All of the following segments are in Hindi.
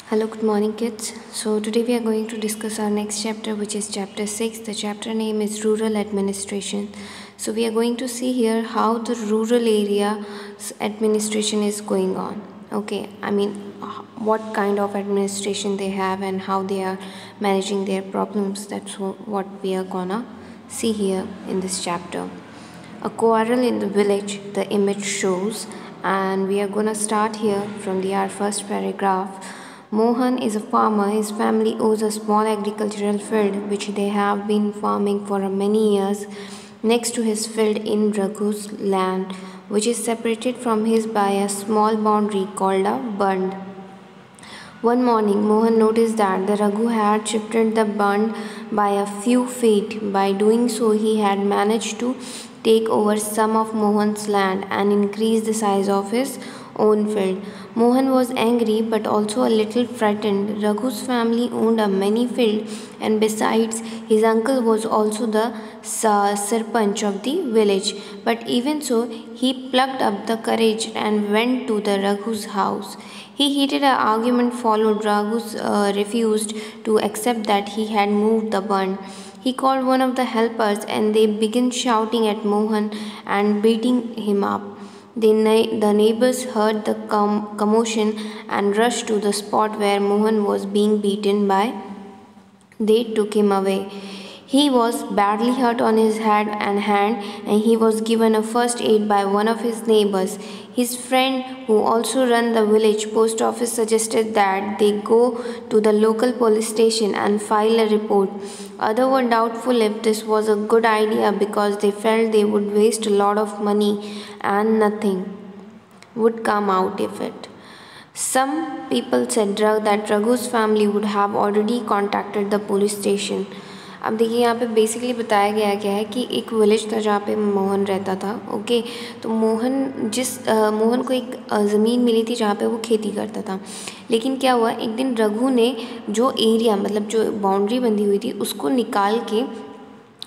Hello, good morning, kids. So, today we are going to discuss our next chapter, which is chapter 6. The chapter name is Rural Administration. So, we are going to see here how the rural area administration is going on. Okay, what kind of administration they have and how they are managing their problems. That's what we are gonna see here in this chapter. A quarrel in the village, the image shows, and we are gonna start here from our first paragraph. Mohan is a farmer. His family owns a small agricultural field which they have been farming for many years. Next to his field in Raghu's land, which is separated from his by a small boundary called a bund. One morning, Mohan noticed that the Raghu had shifted the bund by a few feet. By doing so, he had managed to take over some of Mohan's land and increase the size of his own field. Mohan was angry but also a little frightened. Raghu's family owned a many field, and besides, his uncle was also the sarpanch of the village. But even so, he plucked up the courage and went to the Raghu's house. He heated an argument followed. Raghu refused to accept that he had moved the bund. He called one of the helpers and they began shouting at Mohan and beating him up. The neighbors heard the commotion and rushed to the spot where Mohan was being beaten by. They took him away. He was badly hurt on his head and hand, and he was given a first aid by one of his neighbors. His friend, who also ran the village post office, suggested that they go to the local police station and file a report. Others were doubtful if this was a good idea because they felt they would waste a lot of money and nothing would come out of it. Some people said that Raghu's family would have already contacted the police station. अब देखिए यहाँ पे बेसिकली बताया गया क्या है कि एक विलेज था जहाँ पे मोहन रहता था। ओके, तो मोहन को एक ज़मीन मिली थी जहाँ पे वो खेती करता था। लेकिन क्या हुआ, एक दिन रघु ने जो एरिया मतलब जो बाउंड्री बंधी हुई थी उसको निकाल के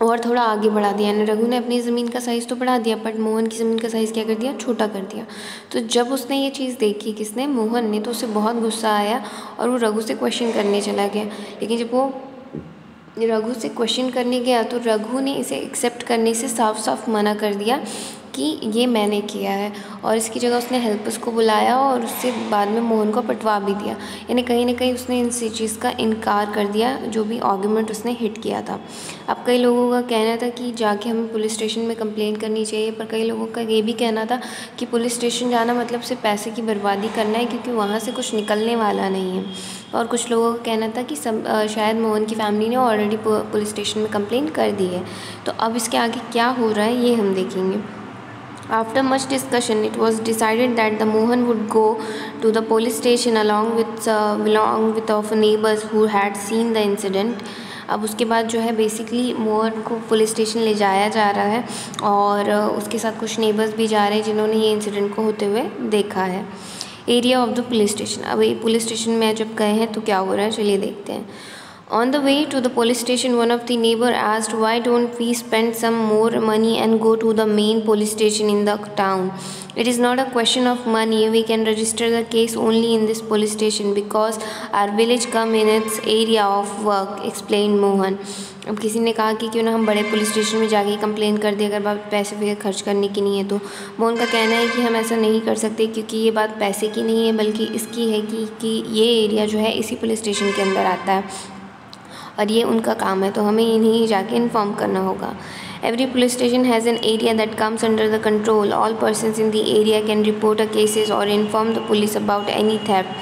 और थोड़ा आगे बढ़ा दिया। यानी रघु ने अपनी ज़मीन का साइज़ तो बढ़ा दिया, बट मोहन की ज़मीन का साइज़ क्या कर दिया, छोटा कर दिया। तो जब उसने ये चीज़ देखी, किसने, मोहन ने, तो उसे बहुत गुस्सा आया और वो रघु से क्वेश्चन करने चला गया। लेकिन जब वो रघु से क्वेश्चन करने गया तो रघु ने इसे एक्सेप्ट करने से साफ साफ मना कर दिया कि ये मैंने किया है, और इसकी जगह उसने हेल्पर्स को बुलाया और उससे बाद में मोहन को पटवा भी दिया। यानी कहीं ना कहीं उसने इन चीज़ का इनकार कर दिया जो भी आर्गूमेंट उसने हिट किया था। अब कई लोगों का कहना था कि जाके हमें पुलिस स्टेशन में कंप्लेंट करनी चाहिए, पर कई लोगों का ये भी कहना था कि पुलिस स्टेशन जाना मतलब सिर्फ पैसे की बर्बादी करना है, क्योंकि वहाँ से कुछ निकलने वाला नहीं है। और कुछ लोगों का कहना था कि शायद मोहन की फैमिली ने ऑलरेडी पुलिस स्टेशन में कंप्लेंट कर दी है। तो अब इसके आगे क्या हो रहा है ये हम देखेंगे। After much discussion, it was decided that the Mohan would go to the police station along with of neighbors who had seen the incident. अब उसके बाद जो है बेसिकली मोहन को पुलिस स्टेशन ले जाया जा रहा है और उसके साथ कुछ नेबर्स भी जा रहे हैं जिन्होंने ये इंसिडेंट को होते हुए देखा है। Area of the police station. अब ये पुलिस स्टेशन में जब गए हैं तो क्या हो रहा है, चलिए देखते हैं। On the way to the police station, one of the neighbor asked, "Why don't we spend some more money and go to the main police station in the town? It is not a question of money. We can register the case only in this police station because our village come in its area of work," explained Mohan. अब किसी ने कहा कि क्यों ना हम बड़े पुलिस स्टेशन में जाके कंप्लेन कर दें अगर बात पैसे वगैरह खर्च करने की नहीं है तो। मोहन का कहना है कि हम ऐसा नहीं कर सकते क्योंकि ये बात पैसे की नहीं है बल्कि इसकी है कि ये एरिया जो है इसी पुलिस स्टेशन के अंदर आता है और ये उनका काम है, तो हमें इन्हें जाके इन्फॉर्म करना होगा। Every police station has an area that comes under the control. All persons in the area can report a cases or inform the police about any theft,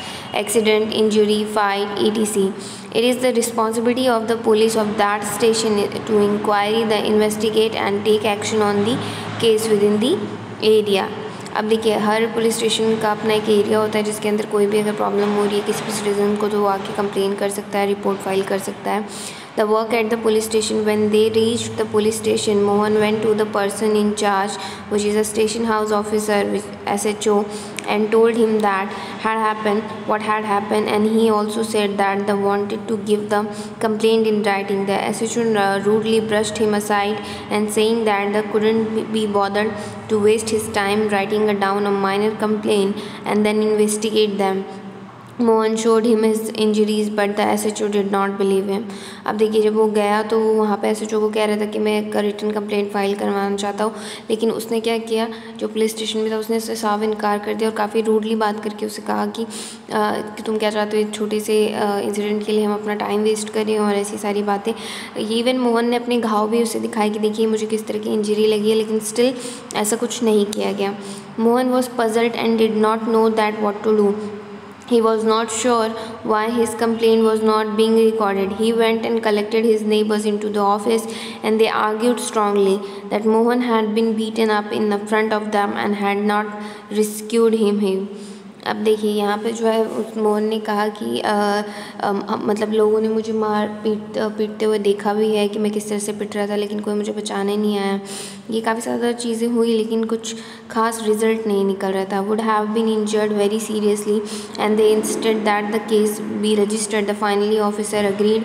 accident, injury, fight, etc. It is the responsibility of the police of that station to inquire, investigate and take action on the case within the area. अब देखिए, हर पुलिस स्टेशन का अपना एक एरिया होता है जिसके अंदर कोई भी अगर प्रॉब्लम हो रही है किसी भी सिटीजन को तो वो आके कंप्लेन कर सकता है, रिपोर्ट फाइल कर सकता है। The work at the police station. When they reached the police station, Mohan went to the person in charge, which is a station house officer, SHO, and told him what had happened, and he also said that they wanted to give the complaint in writing. The SHO rudely brushed him aside and saying that they couldn't be bothered to waste his time writing down a minor complaint and then investigate them. Mohan showed him his injuries but the SHO did not believe him। अब देखिए जब वो गया तो वहाँ पे SHO को कह रहा था कि मैं एक रिटन कंप्लेंट फाइल करवाना चाहता हूँ, लेकिन उसने क्या किया, जो पुलिस स्टेशन में था उसने उससे साफ इनकार कर दिया और काफ़ी रूडली बात करके उसे कहा कि तुम क्या चाहते हो, एक छोटे से इंसिडेंट के लिए हम अपना टाइम वेस्ट करें और ऐसी सारी बातें। इवन मोहन ने अपने घाव भी उसे दिखाए कि देखिए मुझे किस तरह की इंजरी लगी है, लेकिन स्टिल ऐसा कुछ नहीं किया गया। Mohan was puzzled and did not know that what to do. He was not sure why his complaint was not being recorded. He went and collected his neighbors into the office and they argued strongly that Mohan had been beaten up in the front of them and had not rescued him. अब देखिए यहाँ पे जो है उस मोहन ने कहा कि मतलब लोगों ने मुझे पीटते हुए देखा भी है कि मैं किस तरह से पिट रहा था, लेकिन कोई मुझे बचाने नहीं आया। ये काफ़ी ज़्यादा चीज़ें हुई लेकिन कुछ खास रिजल्ट नहीं निकल रहा था। Would have been injured very seriously and they instead that the case be registered. The finally officer agreed.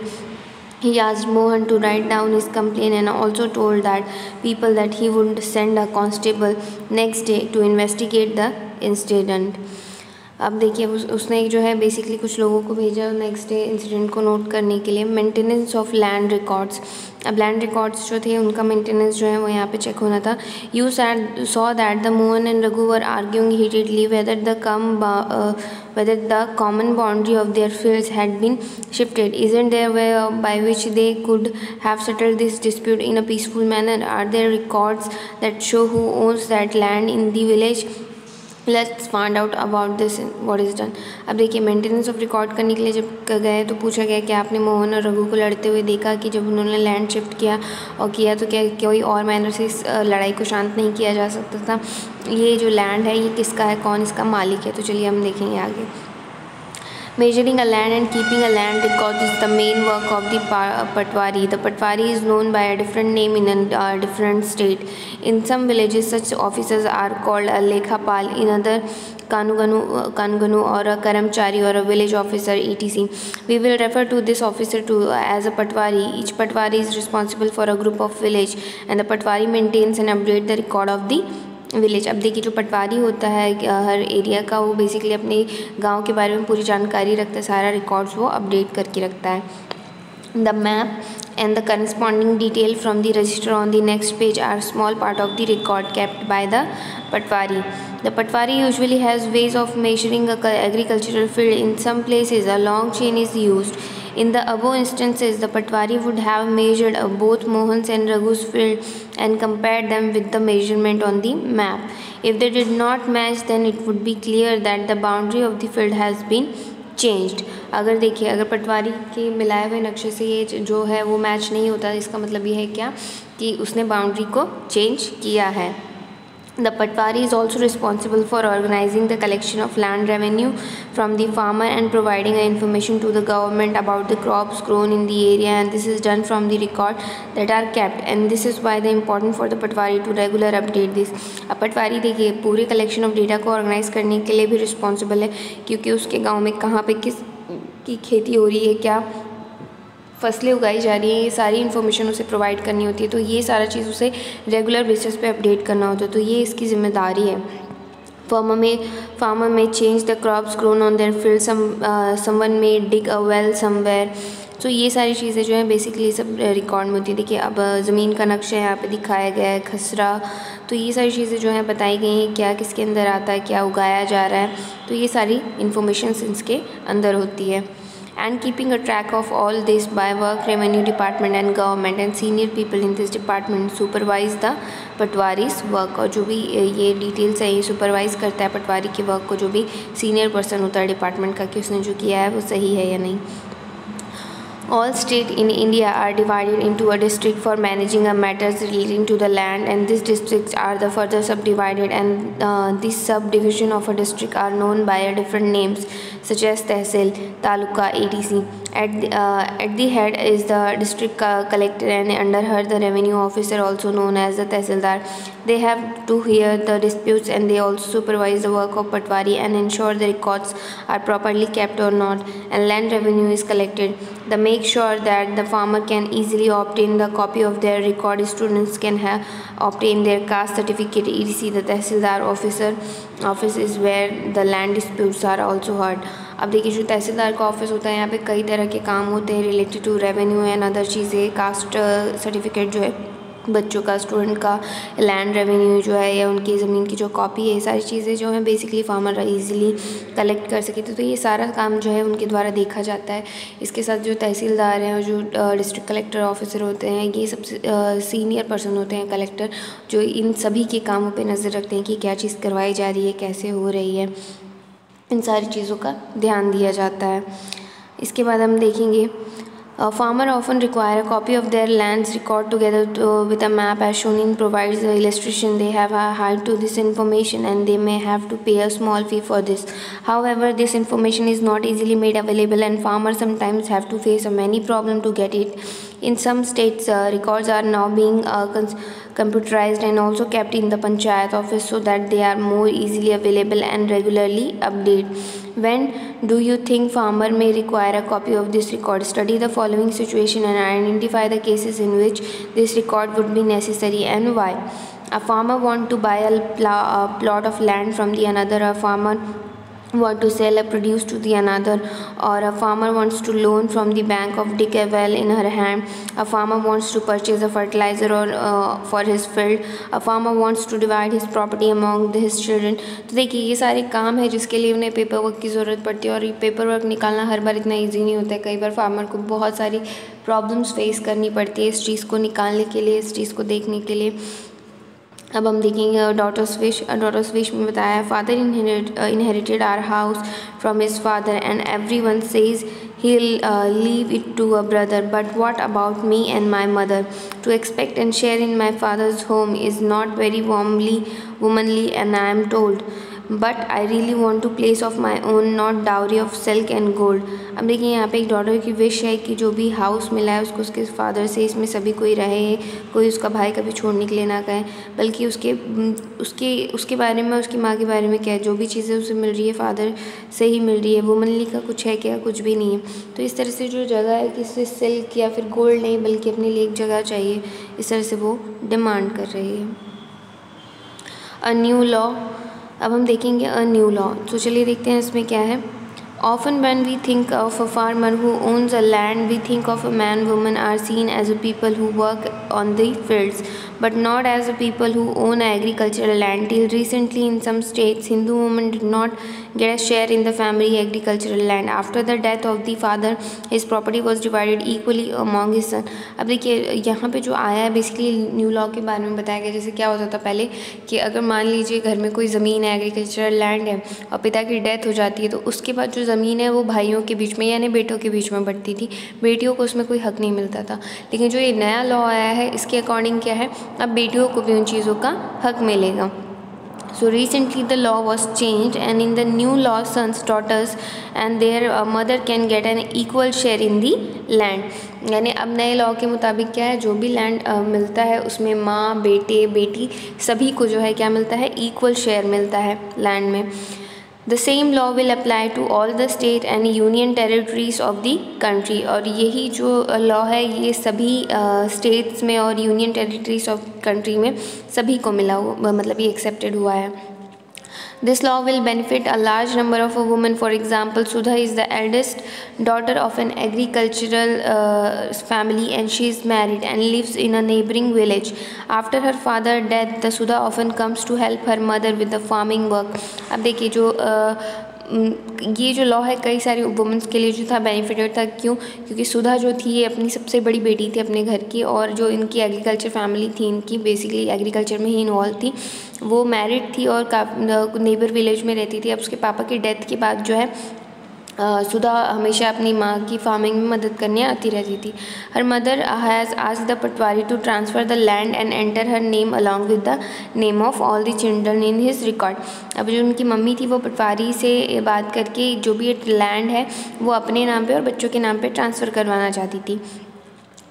He asked Mohan to write down his complaint and also told that he would send a constable next day to investigate the incident। अब देखिए उसने जो है बेसिकली कुछ लोगों को भेजा नेक्स्ट डे इंसिडेंट को नोट करने के लिए। Maintenance of land records. अब लैंड रिकॉर्ड्स जो थे उनका मेंटेनेंस जो है वो यहाँ पे चेक होना था। You saw that the Mohan and Raghu were arguing heatedly whether the common boundary of their fields had been shifted. Isn't there a way by which they could have settled this dispute in a peaceful manner? Are there records that show who owns that land in the village? Let's find out about this what is done। अब देखिए मेंटेनेंस ऑफ रिकॉर्ड करने के लिए जब गए तो पूछा गया कि आपने मोहन और रघु को लड़ते हुए देखा कि जब उन्होंने लैंड शिफ्ट किया और किया तो क्या कोई और मैनर से इस लड़ाई को शांत नहीं किया जा सकता था? ये जो लैंड है ये किसका है, कौन इसका मालिक है? तो चलिए हम देखेंगे आगे। Measuring a land and keeping a land record is the main work of the Patwari. The Patwari is known by a different name in a different state. In some villages, such officers are called a Lekhapal, in other Kanuganu or a Karamchari or a village officer etc. We will refer to this officer as a Patwari. Each Patwari is responsible for a group of village and the Patwari maintains and updates the record of the village. अब देखिए जो पटवारी होता है हर एरिया का, वो बेसिकली अपने गांव के बारे में पूरी जानकारी रखता है, सारा रिकॉर्ड्स वो अपडेट करके रखता है। The map and the corresponding detail from the register on the next page are small part of the record kept by the Patwari. The Patwari usually has ways of measuring a agricultural field. In some places a long chain is used. In the above instances, the Patwari would have measured both Mohan's and Raghu's field and compared them with the measurement on the map. If they did not match, then it would be clear that the boundary of the field has been changed. अगर देखिए अगर पटवारी के मिलाए हुए नक्शे से ये जो है वो मैच नहीं होता, इसका मतलब ये है क्या कि उसने बाउंड्री को चेंज किया है। The Patwari is also responsible for organizing the collection of land revenue from the farmer and providing information to the government about the crops grown in the area, and this is done from the record that are kept, and this is why the important for the Patwari to regular update this। अब पटवारी देखिए पूरे कलेक्शन ऑफ डेटा को ऑर्गेनाइज करने के लिए भी रिस्पॉन्सिबल है, क्योंकि उसके गाँव में कहाँ पे किस की खेती हो रही है, क्या फसलें उगाई जा रही हैं, ये सारी इन्फॉर्मेशन उसे प्रोवाइड करनी होती है। तो ये सारा चीज़ उसे रेगुलर बेसिस पे अपडेट करना होता है, तो ये इसकी जिम्मेदारी है। फार्मर में change the crops grown on their field, someone में डिग अ वेल समवेयर। तो ये सारी चीज़ें जो हैं बेसिकली सब रिकॉर्ड में होती है। देखिए अब ज़मीन का नक्शा यहाँ पे दिखाया गया है, खसरा, तो ये सारी चीज़ें जो हैं बताई गई हैं, क्या किसके अंदर आता है, क्या उगाया जा रहा है, तो ये सारी इन्फॉर्मेशन इसके अंदर होती है। And keeping a track of all this by work, revenue department and government and senior people in this department supervise the पटवारी's work। और जो भी ये डिटेल्स है ये सुपरवाइज करता है पटवारी के वर्क को, जो भी सीनियर पर्सन होता है डिपार्टमेंट का, कि उसने जो किया है वो सही है या नहीं। All states in India are divided into a district for managing matters relating to the land, and these districts are the further subdivided, and this subdivision of a district are known by different names such as Tehsil, Taluka, etc. At the head is the district collector, and under her the revenue officer, also known as the Tehsildar. They have to hear the disputes, and they also supervise the work of Patwari and ensure the records are properly kept or not, and land revenue is collected. They make sure that the farmer can easily obtain the copy of their record. Students can obtain their caste certificate etc. The Tehsildar office is where the land disputes are also heard. अब देखिए जो तहसीलदार का ऑफिस होता है यहाँ पे कई तरह के काम होते हैं related to revenue and other चीज़ें, कास्ट सर्टिफिकेट जो है बच्चों का, स्टूडेंट का, लैंड रेवेन्यू जो है या उनकी ज़मीन की जो कॉपी है, ये सारी चीज़ें जो हैं बेसिकली फार्मर इजीली कलेक्ट कर सके तो ये सारा काम जो है उनके द्वारा देखा जाता है। इसके साथ जो तहसीलदार हैं और जो डिस्ट्रिक्ट कलेक्टर ऑफिसर होते हैं, ये सबसे सीनियर पर्सन होते हैं कलेक्टर, जो इन सभी के कामों पर नज़र रखते हैं कि क्या चीज़ करवाई जा रही है, कैसे हो रही है, इन सारी चीज़ों का ध्यान दिया जाता है। इसके बाद हम देखेंगे farmer often require a copy of their lands record together with a map as shown in provides the illustration. They have a right to this information and they may have to pay a small fee for this. However, this information is not easily made available and farmers sometimes have to face a many problem to get it. In some states, records are now being computerized and also kept in the panchayat office so that they are more easily available and regularly updated. When do you think farmer may require a copy of this record? Study the following situation and identify the cases in which this record would be necessary and why. A farmer want to buy a plot of land from the another. A farmer want to sell a produce to the another, or a farmer wants to loan from the bank of dig a well in her hand. A farmer wants to purchase a fertilizer or for his field. A farmer wants to divide his property among his children. तो देखिए ये सारे काम है जिसके लिए उन्हें पेपर वर्क की ज़रूरत पड़ती है और ये पेपर वर्क निकालना हर बार इतना ईजी नहीं होता है। कई बार फार्मर को बहुत सारी प्रॉब्लम्स फेस करनी पड़ती है इस चीज़ को निकालने के लिए, इस चीज़ को देखने के लिए। अब हम देखेंगे डॉटर्स विश में बताया father inherited our house from his father and everyone says he'll leave it to a brother, but what about me and my mother? To expect and share in my father's home is not very womanly, and I am told, but I really want to place of my own, not dowry of silk and gold. अब देखिए यहाँ पे एक डॉटर की विश है कि जो भी हाउस मिला है उसको उसके फादर से इसमें सभी कोई रहे, कोई उसका भाई कभी छोड़ने के लिए ना कहे, बल्कि उसके बारे में, उसकी माँ के बारे में क्या है, जो भी चीज़ें उसे मिल रही है फादर से ही मिल रही है। वुमनली का कुछ है क्या? कुछ भी नहीं है। तो इस तरह से जो जगह है कि इसे सिल्क या फिर गोल्ड नहीं बल्कि अपने लिए एक जगह चाहिए, इस तरह से वो डिमांड कर रही है। अ न्यू लॉ, अब हम देखेंगे अ न्यू लॉ। तो चलिए देखते हैं इसमें क्या है। Often when we think of a farmer who owns a land, we think of a man, woman are seen as a people who work on the fields, but not as a people who own agricultural land. Till recently in some states, Hindu women did not get a share in the family agricultural land. After the death of the father, his property was divided equally among his son. अब देखिए यहाँ पे जो आया है बेसिकली न्यू लॉ के बारे में बताया गया। जैसे क्या होता था पहले कि अगर मान लीजिए घर में कोई ज़मीन है, एग्रीकल्चरल लैंड है और पिता की डेथ हो जाती है तो उसके बाद जो ज़मीन है वो भाइयों के बीच में यानी बेटों के बीच में बढ़ती थी, बेटियों को उसमें कोई हक नहीं मिलता था। लेकिन जो ये नया लॉ आया है इसके अकॉर्डिंग क्या है, अब बेटियों को भी उन चीज़ों का हक मिलेगा। So recently the law was changed and in the new law sons, daughters and their mother can get an equal share in the land. यानी अब नए लॉ के मुताबिक क्या है, जो भी लैंड मिलता है उसमें माँ, बेटे, बेटी सभी को जो है क्या मिलता है, इक्वल शेयर मिलता है लैंड में। The same law will apply to all the state and union territories of the country. और यही जो लॉ है ये सभी स्टेट्स में और यूनियन टेरिटरीज ऑफ कंट्री में सभी को मिला हुआ, मतलब ये एक्सेप्टेड हुआ है। This law will benefit a large number of women. For example, Sudha is the eldest daughter of an agricultural family and she is married and lives in a neighboring village. After her father's death, the Sudha often comes to help her mother with the farming work. अब देखिए जो ये जो लॉ है कई सारी वुमेंस के लिए जो था बेनिफिटेड था। क्यों? क्योंकि सुधा जो थी ये अपनी सबसे बड़ी बेटी थी अपने घर की, और जो इनकी एग्रीकल्चर फैमिली थी, इनकी बेसिकली एग्रीकल्चर में ही इन्वॉल्व थी, वो मैरिड थी और नेबर विलेज में रहती थी। अब उसके पापा की डेथ के बाद जो है सुधा हमेशा अपनी माँ की फार्मिंग में मदद करने आती रहती थी। Her mother has asked the patwari to transfer the land and enter her name along with the name of all the children in his record. अब जो उनकी मम्मी थी वो पटवारी से बात करके जो भी लैंड है वो अपने नाम पे और बच्चों के नाम पे ट्रांसफ़र करवाना चाहती थी।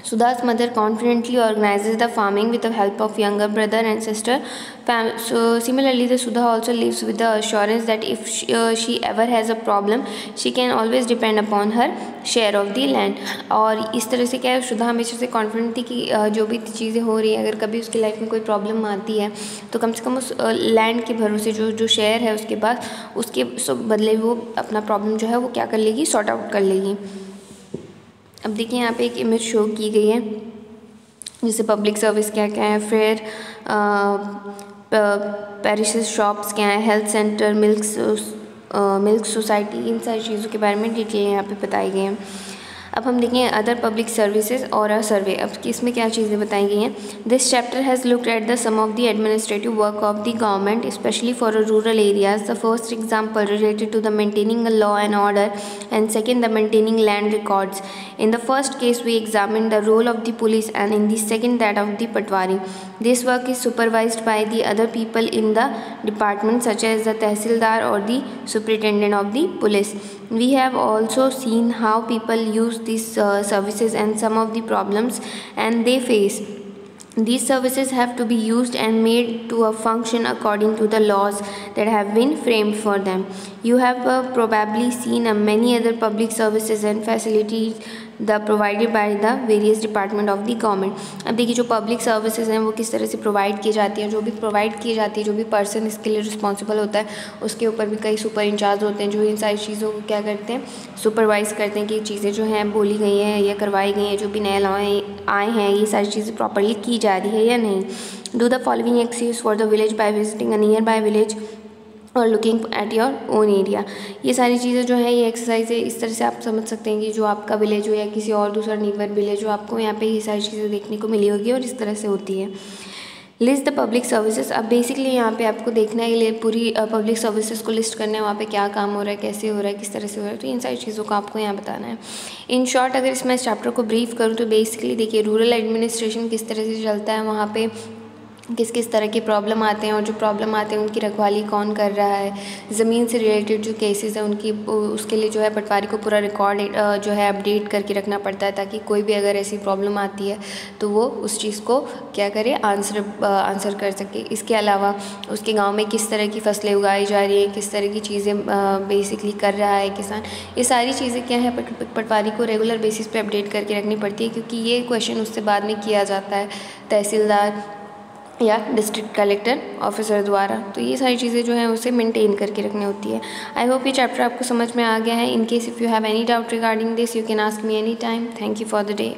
Sudha's mother confidently organizes the farming with the help of younger brother and sister. So similarly, the Sudha also lives with the assurance that if she ever has a problem, she can always depend upon her share of the land. और इस तरह से क्या है, सुधा हमेशा से कॉन्फिडेंट थी कि जो भी चीज़ें हो रही है, अगर कभी उसकी लाइफ में कोई प्रॉब्लम आती है तो कम से कम उस लैंड के भरोसे जो शेयर है उसके बाद उसके बदले वो अपना प्रॉब्लम जो है वो क्या कर लेगी, सॉर्ट आउट कर लेगी। अब देखिए यहाँ पे एक इमेज शो की गई है जैसे पब्लिक सर्विस क्या क्या है, फिर पेरिशेस शॉप्स क्या है, हेल्थ सेंटर, मिल्क सोसाइटी, इन सारी चीज़ों के बारे में डिटेल यहाँ पे बताई गई हैं। अब हम देखें अदर पब्लिक सर्विसेज और अ सर्वे। अब इसमें क्या चीज़ें बताई गई हैं। This chapter has looked at the some of the administrative work of the government specially for rural areas. The first example related to the maintaining law and order and second the maintaining land records. In the first case we examined the role of the police and in the second that of the patwari. This work is supervised by the other people in the department such as the tehsildar or the superintendent of the police. We have also seen how people use these services and some of the problems and they face. These services have to be used and made to function according to the laws that have been framed for them. You have probably seen many other public services and facilities provided by the various department of the government. अब देखिए जो पब्लिक सर्विसेज हैं वो किस तरह से प्रोवाइड की जाती हैं। जो भी प्रोवाइड की जाती है, जो भी पर्सन इसके लिए रिस्पॉन्सिबल होता है उसके ऊपर भी कई सुपर इंचार्ज होते हैं जो इन सारी चीज़ों को क्या करते हैं, सुपरवाइज करते हैं कि चीज़ें जो हैं बोली गई हैं या करवाई गई हैं, जो भी नए लॉ आए हैं ये सारी चीज़ें प्रॉपरली की जा रही है या नहीं। Do the following exercise for the village by visiting a near by village और looking at your own area. ये सारी चीज़ें जो है ये एक्सरसाइज है, इस तरह से आप समझ सकते हैं कि जो आपका विलेज हो या किसी और दूसरा नीबर विलेज हो, आपको यहाँ पे ये सारी चीज़ें देखने को मिली होगी और इस तरह से होती है। List the public services. अब बेसिकली यहाँ पे आपको देखना है ये पूरी पब्लिक सर्विसेज को लिस्ट करना है, वहाँ पे क्या काम हो रहा है, कैसे हो रहा है, किस तरह से हो रहा है, तो इन सारी चीज़ों को आपको यहाँ बताना है। इन शॉर्ट अगर इसमें इस चैप्टर को ब्रीफ करूँ तो बेसिकली देखिए रूरल एडमिनिस्ट्रेशन किस तरह से चलता है, वहाँ पे किस किस तरह के प्रॉब्लम आते हैं और जो प्रॉब्लम आते हैं उनकी रखवाली कौन कर रहा है, ज़मीन से रिलेटेड जो केसेस हैं उनकी उसके लिए जो है पटवारी को पूरा रिकॉर्ड जो है अपडेट करके रखना पड़ता है ताकि कोई भी अगर ऐसी प्रॉब्लम आती है तो वो उस चीज़ को क्या करे, आंसर कर सके। इसके अलावा उसके गांव में किस तरह की फसलें उगाई जा रही हैं, किस तरह की चीज़ें बेसिकली कर रहा है किसान, ये सारी चीज़ें क्या है पटवारी को रेगुलर बेसिस पे अपडेट करके रखनी पड़ती है क्योंकि ये क्वेश्चन उससे बाद में किया जाता है तहसीलदार या डिस्ट्रिक्ट कलेक्टर ऑफिसर द्वारा। तो ये सारी चीज़ें जो हैं उसे मेंटेन करके रखनी होती है। आई होप ये चैप्टर आपको समझ में आ गया है। In case if you have any doubt regarding this you can ask me any time. Thank you for the day.